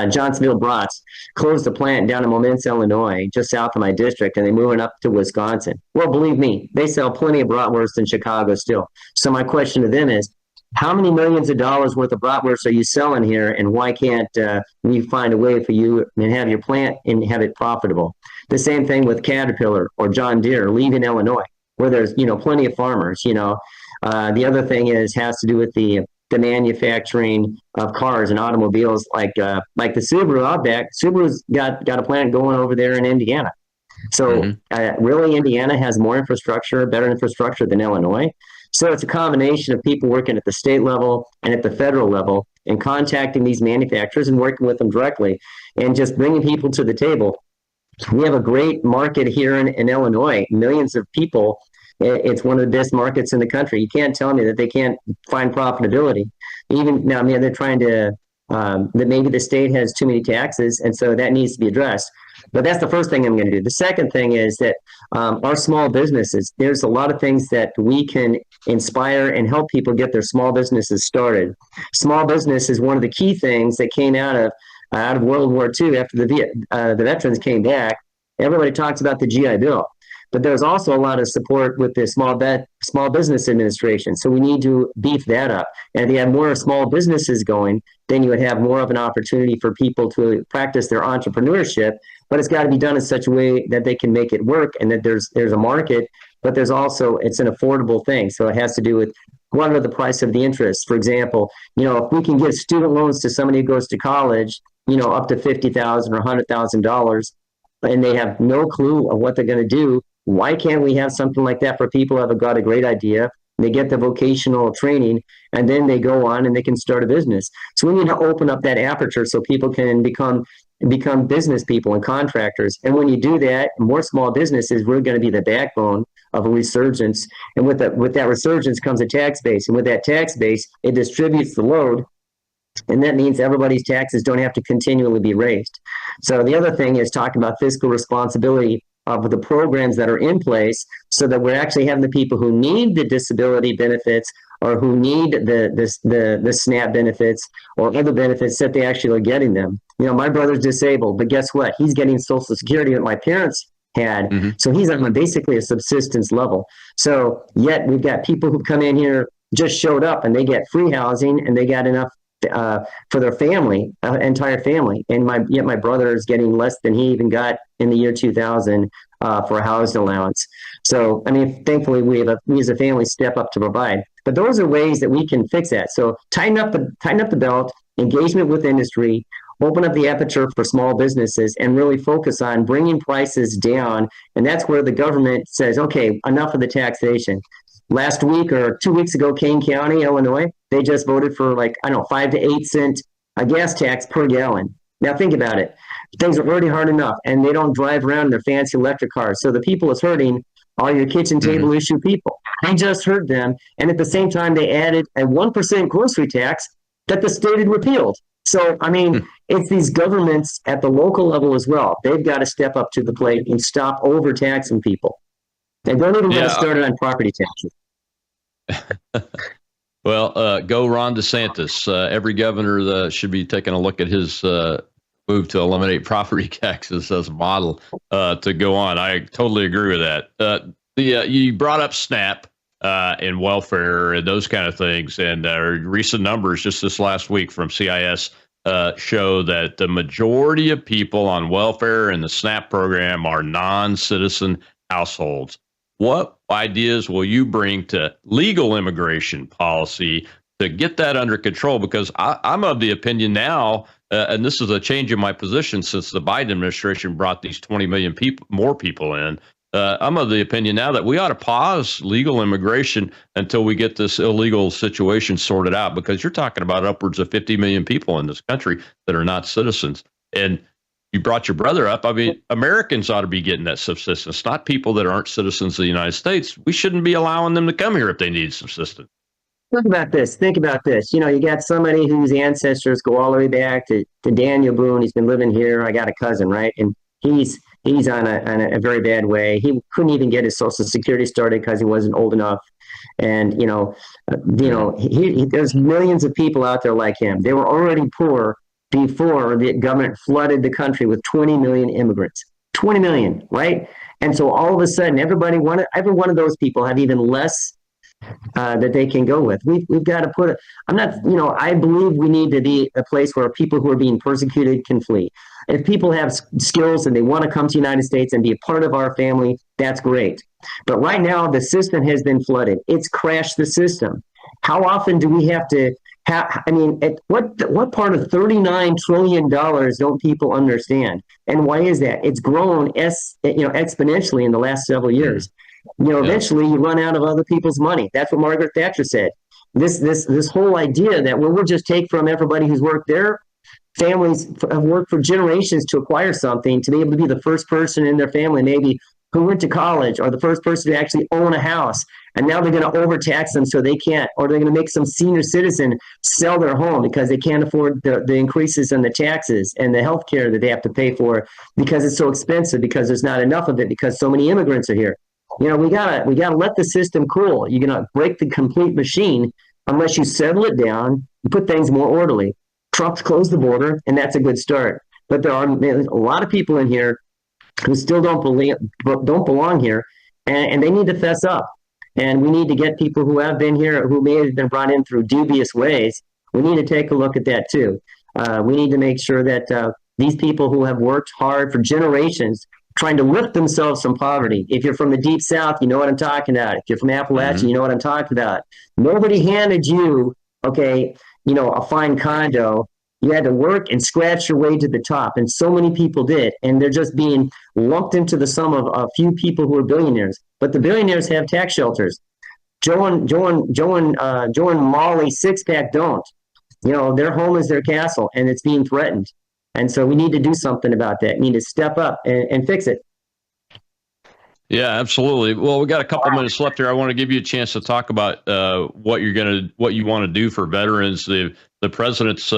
Johnsonville Brats closed the plant down in Maness, Illinois, just south of my district, and they're moving up to Wisconsin. Well, believe me, they sell plenty of bratwurst in Chicago still. So my question to them is, how many millions of dollars worth of bratwurst are you selling here, and why can't we find a way for you and have your plant and have it profitable? The same thing with Caterpillar or John Deere leaving Illinois, where there's plenty of farmers. The other thing has to do with the manufacturing of cars and automobiles, like the Subaru Outback. Subaru's got a plant going over there in Indiana. So really, Indiana has more infrastructure, better infrastructure than Illinois. So it's a combination of people working at the state level and at the federal level and contacting these manufacturers and working with them directly and just bringing people to the table. We have a great market here in Illinois, millions of people. It's one of the best markets in the country. You can't tell me that they can't find profitability. Even now, they're trying to, that maybe the state has too many taxes, and so that needs to be addressed. But that's the first thing I'm going to do. The second thing is that our small businesses, there's a lot of things that we can inspire and help people get their small businesses started. Small business is one of the key things that came out of World War II after the veterans came back. Everybody talks about the GI Bill, but there's also a lot of support with the Small Business Administration. So we need to beef that up. And if you have more small businesses going, then you would have more of an opportunity for people to practice their entrepreneurship. But it's got to be done in such a way that they can make it work and that there's a market, but there's also, it's an affordable thing. So it has to do with what are the price of the interest. For example, if we can give student loans to somebody who goes to college, up to $50,000 or $100,000, and they have no clue of what they're going to do, why can't we have something like that for people who have got a great idea? They get the vocational training, and then they go on and they can start a business. So we need to open up that aperture so people can become business people and contractors. And when you do that, more small businesses, we're going to be the backbone of a resurgence. And with that resurgence comes a tax base. And with that tax base, it distributes the load. And that means everybody's taxes don't have to continually be raised. So the other thing is talking about fiscal responsibility of the programs that are in place so that we're actually having the people who need the disability benefits or who need the SNAP benefits or other benefits that they actually are getting them. My brother's disabled, but guess what? He's getting Social Security that my parents had. Mm-hmm. So he's on basically a subsistence level. So yet we've got people who come in here, just showed up, and they get free housing and they got enough for their family, entire family. And yet my brother is getting less than he even got in the year 2000 for a housing allowance. So, thankfully we as a family step up to provide. But those are ways that we can fix that. So tighten up the belt, engagement with industry, open up the aperture for small businesses, and really focus on bringing prices down. And that's where the government says, okay, enough of the taxation. Last week or 2 weeks ago, Kane County, Illinois, they just voted for 5 to 8 cent gas tax per gallon. Now think about it. Things are already hard enough, and they don't drive around in their fancy electric cars. So the people it's hurting are your kitchen table issue people. They just hurt them. And at the same time, they added a 1% grocery tax that the state had repealed. So, it's these governments at the local level as well. They've got to step up to the plate and stop overtaxing people. They don't even get us started on property taxes. Well, go Ron DeSantis. Every governor should be taking a look at his move to eliminate property taxes as a model to go on. I totally agree with that. You brought up SNAP and welfare and those kind of things, and recent numbers just this last week from CIS show that the majority of people on welfare and the SNAP program are non-citizen households. What ideas will you bring to legal immigration policy to get that under control? Because I'm of the opinion now, and this is a change in my position since the Biden administration brought these 20 million more people in. I'm of the opinion now that we ought to pause legal immigration until we get this illegal situation sorted out, because you're talking about upwards of 50 million people in this country that are not citizens. And you brought your brother up. Americans ought to be getting that subsistence, not people that aren't citizens of the United States. We shouldn't be allowing them to come here if they need subsistence. Think about this. Think about this. You know, you got somebody whose ancestors go all the way back to Daniel Boone. He's been living here. I got a cousin, right? And he's on a very bad way. He couldn't even get his Social Security started because he wasn't old enough. And there's millions of people out there like him. They were already poor before the government flooded the country with 20 million immigrants. 20 million, right? And so all of a sudden, every one of those people have even less that they can go with. We've got to put I believe we need to be a place where people who are being persecuted can flee. If people have skills and they want to come to the United States and be a part of our family, that's great. But right now, the system has been flooded. It's crashed the system. How often do we have to what part of $39 trillion don't people understand? And why is that? It's grown exponentially in the last several years. Eventually you run out of other people's money. That's what Margaret Thatcher said. This whole idea that we'll just take from everybody who's worked there, families have worked for generations to acquire something, to be able to be the first person in their family maybe who went to college, or the first person to actually own a house. And now they're going to overtax them so they can't, or they're going to make some senior citizen sell their home because they can't afford the increases in the taxes and the health care that they have to pay for because it's so expensive, because there's not enough of it, because so many immigrants are here. We gotta let the system cool. You're gonna break the complete machine unless you settle it down and put things more orderly. Trump's closed the border, and that's a good start. But there's a lot of people in here who still don't belong here, and they need to fess up. And we need to get people who have been here, who may have been brought in through dubious ways. We need to take a look at that too. We need to make sure that these people who have worked hard for generations, trying to lift themselves from poverty. If you're from the Deep South, you know what I'm talking about. If you're from Appalachia, you know what I'm talking about. Nobody handed you, a fine condo. You had to work and scratch your way to the top, and so many people did. And they're just being lumped into the sum of a few people who are billionaires. But the billionaires have tax shelters. Joe and Molly Sixpack don't. Their home is their castle, and it's being threatened. And so we need to do something about that. We need to step up and fix it. Yeah, absolutely. Well, we got a couple minutes left here. I want to give you a chance to talk about what you want to do for veterans. The president's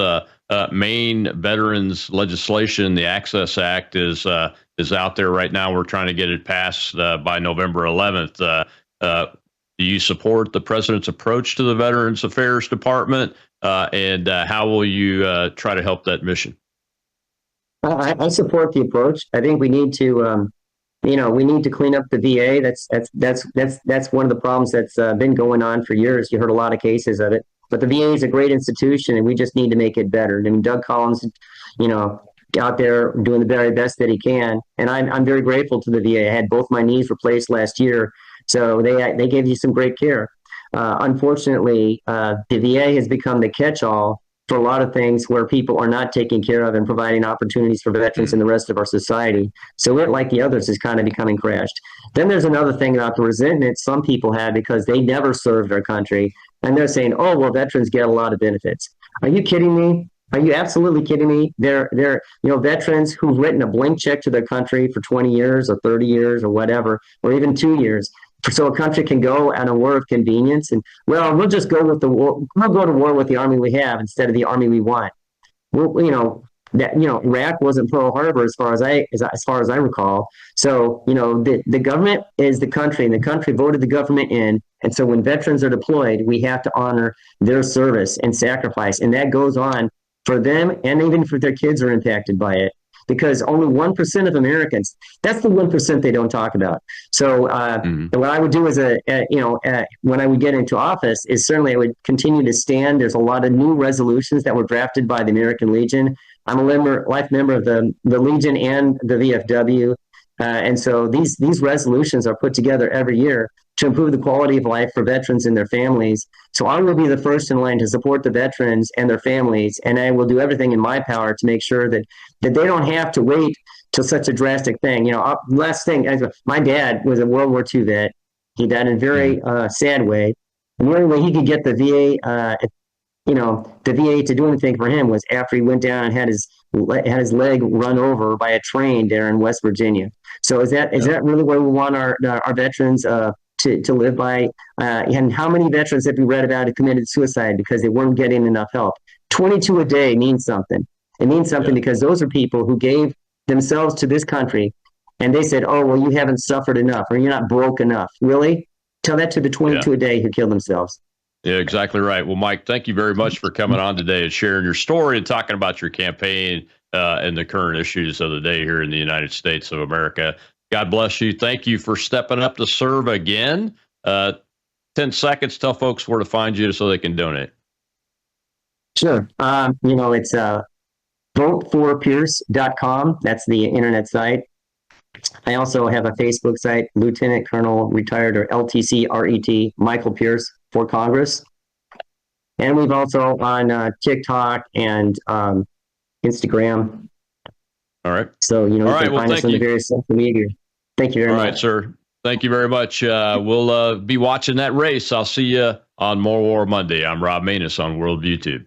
main veterans legislation, the Access Act, is out there right now. We're trying to get it passed by November 11th. Do you support the president's approach to the Veterans Affairs Department, and how will you try to help that mission? I support the approach. I think we need to, we need to clean up the VA. That's one of the problems that's been going on for years. You heard a lot of cases of it, but the VA is a great institution, and we just need to make it better. I mean, Doug Collins, out there doing the very best that he can, and I'm very grateful to the VA. I had both my knees replaced last year, so they gave you some great care. Unfortunately, the VA has become the catch-all for a lot of things where people are not taking care of and providing opportunities for veterans and the rest of our society. So it, like the others, is kind of becoming crashed. Then there's another thing about the resentment some people have because they never served our country, and they're saying, "Oh, well, veterans get a lot of benefits." Are you kidding me? Are you absolutely kidding me? They're veterans who've written a blank check to their country for 20 years or 30 years or whatever, or even 2 years. So a country can go on a war of convenience, and we'll just go with the war. We'll go to war with the army we have instead of the army we want. Iraq wasn't Pearl Harbor as far as I recall. So the government is the country, and the country voted the government in. And so when veterans are deployed, we have to honor their service and sacrifice, and that goes on for them, and even for their kids are impacted by it. Because only 1% of Americans, that's the 1% they don't talk about. So what I would do as when I would get into office is certainly I would continue to stand. There's a lot of new resolutions that were drafted by the American Legion. I'm a life member of the Legion and the VFW. And so these resolutions are put together every year to improve the quality of life for veterans and their families. So I will be the first in line to support the veterans and their families, and I will do everything in my power to make sure that they don't have to wait till such a drastic thing. Last thing, my dad was a World War II vet. He died in a very sad way. And the only way he could get the VA, the VA to do anything for him was after he went down and had his leg run over by a train there in West Virginia. So is that really where we want our veterans to live by. And how many veterans have we read about who committed suicide because they weren't getting enough help? 22 a day means something. It means something because those are people who gave themselves to this country, and they said, oh, well, you haven't suffered enough, or you're not broke enough. Really? Tell that to the 22 a day who killed themselves. Yeah, exactly right. Well, Mike, thank you very much for coming on today and sharing your story and talking about your campaign and the current issues of the day here in the United States of America. God bless you. Thank you for stepping up to serve again. 10 seconds, tell folks where to find you so they can donate. Sure. It's voteforpierce.com. That's the internet site. I also have a Facebook site, Lieutenant Colonel Retired, or LTC-RET, Michael Pierce for Congress. And we've also on TikTok and Instagram. All right. So, you can find us on the various social media. Thank you very much. All right, sir. Thank you very much. We'll be watching that race. I'll see you on More War Monday. I'm Rob Maness on World YouTube.